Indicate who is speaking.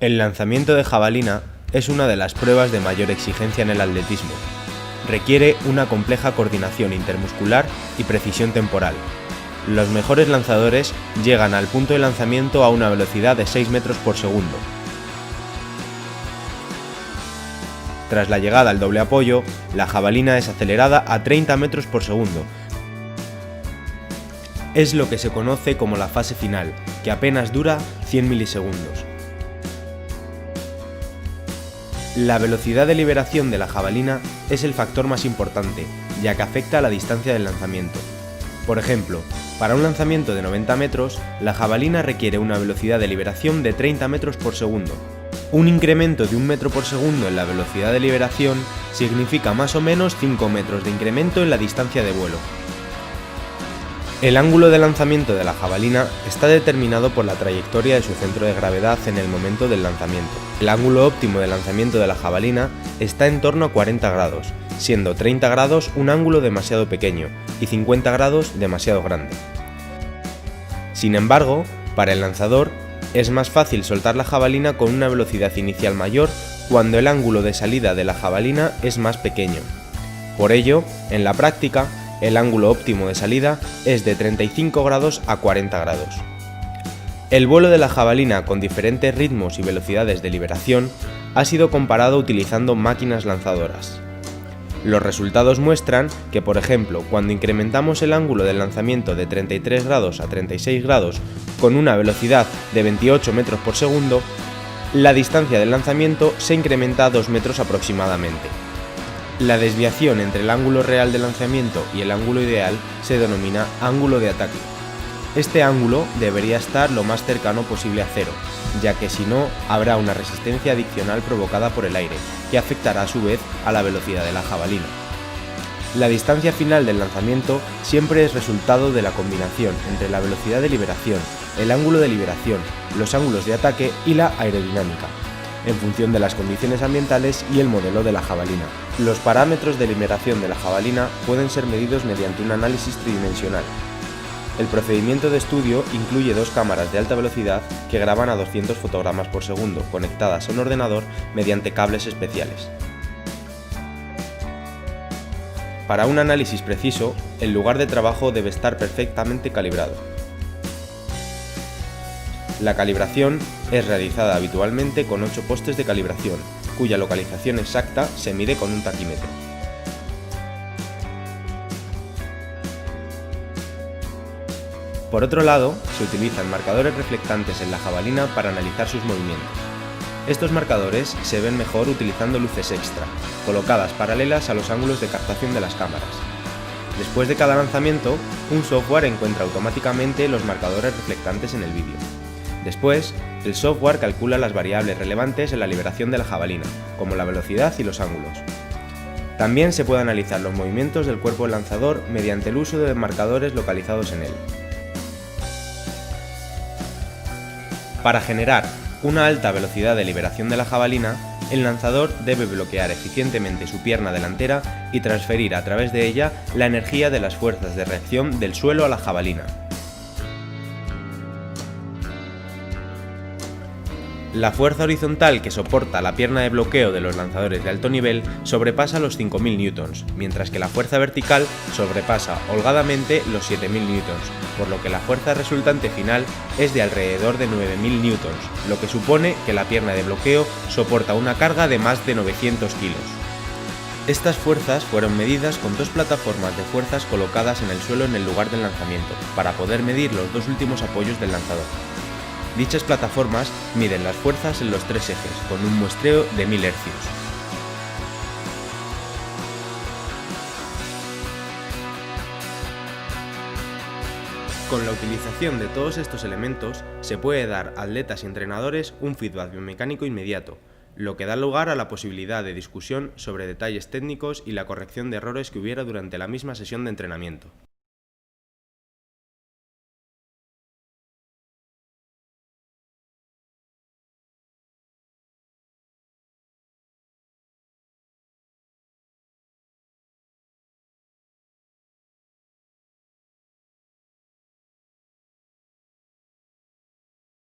Speaker 1: El lanzamiento de jabalina es una de las pruebas de mayor exigencia en el atletismo. Requiere una compleja coordinación intermuscular y precisión temporal. Los mejores lanzadores llegan al punto de lanzamiento a una velocidad de 6 metros por segundo. Tras la llegada al doble apoyo, la jabalina es acelerada a 30 metros por segundo. Es lo que se conoce como la fase final, que apenas dura 100 milisegundos. La velocidad de liberación de la jabalina es el factor más importante, ya que afecta a la distancia del lanzamiento. Por ejemplo, para un lanzamiento de 90 metros, la jabalina requiere una velocidad de liberación de 30 metros por segundo. Un incremento de 1 metro por segundo en la velocidad de liberación significa más o menos 5 metros de incremento en la distancia de vuelo. El ángulo de lanzamiento de la jabalina está determinado por la trayectoria de su centro de gravedad en el momento del lanzamiento. El ángulo óptimo de lanzamiento de la jabalina está en torno a 40 grados, siendo 30 grados un ángulo demasiado pequeño y 50 grados demasiado grande. Sin embargo, para el lanzador, es más fácil soltar la jabalina con una velocidad inicial mayor cuando el ángulo de salida de la jabalina es más pequeño. Por ello, en la práctica, el ángulo óptimo de salida es de 35 grados a 40 grados. El vuelo de la jabalina con diferentes ritmos y velocidades de liberación ha sido comparado utilizando máquinas lanzadoras. Los resultados muestran que, por ejemplo, cuando incrementamos el ángulo del lanzamiento de 33 grados a 36 grados con una velocidad de 28 metros por segundo, la distancia del lanzamiento se incrementa a 2 metros aproximadamente. La desviación entre el ángulo real de lanzamiento y el ángulo ideal se denomina ángulo de ataque. Este ángulo debería estar lo más cercano posible a cero, ya que si no, habrá una resistencia adicional provocada por el aire, que afectará a su vez a la velocidad de la jabalina. La distancia final del lanzamiento siempre es resultado de la combinación entre la velocidad de liberación, el ángulo de liberación, los ángulos de ataque y la aerodinámica, en función de las condiciones ambientales y el modelo de la jabalina. Los parámetros de liberación de la jabalina pueden ser medidos mediante un análisis tridimensional. El procedimiento de estudio incluye dos cámaras de alta velocidad que graban a 200 fotogramas por segundo, conectadas a un ordenador mediante cables especiales. Para un análisis preciso, el lugar de trabajo debe estar perfectamente calibrado. La calibración es realizada habitualmente con 8 postes de calibración, cuya localización exacta se mide con un taquímetro. Por otro lado, se utilizan marcadores reflectantes en la jabalina para analizar sus movimientos. Estos marcadores se ven mejor utilizando luces extra, colocadas paralelas a los ángulos de captación de las cámaras. Después de cada lanzamiento, un software encuentra automáticamente los marcadores reflectantes en el vídeo. Después, el software calcula las variables relevantes en la liberación de la jabalina, como la velocidad y los ángulos. También se puede analizar los movimientos del cuerpo del lanzador mediante el uso de marcadores localizados en él. Para generar una alta velocidad de liberación de la jabalina, el lanzador debe bloquear eficientemente su pierna delantera y transferir a través de ella la energía de las fuerzas de reacción del suelo a la jabalina. La fuerza horizontal que soporta la pierna de bloqueo de los lanzadores de alto nivel sobrepasa los 5.000 newtons, mientras que la fuerza vertical sobrepasa holgadamente los 7.000 newtons, por lo que la fuerza resultante final es de alrededor de 9.000 newtons, lo que supone que la pierna de bloqueo soporta una carga de más de 900 kilos. Estas fuerzas fueron medidas con dos plataformas de fuerzas colocadas en el suelo en el lugar del lanzamiento, para poder medir los dos últimos apoyos del lanzador. Dichas plataformas miden las fuerzas en los tres ejes, con un muestreo de 1000 Hz. Con la utilización de todos estos elementos, se puede dar a atletas y entrenadores un feedback biomecánico inmediato, lo que da lugar a la posibilidad de discusión sobre detalles técnicos y la corrección de errores que hubiera durante la misma sesión de entrenamiento.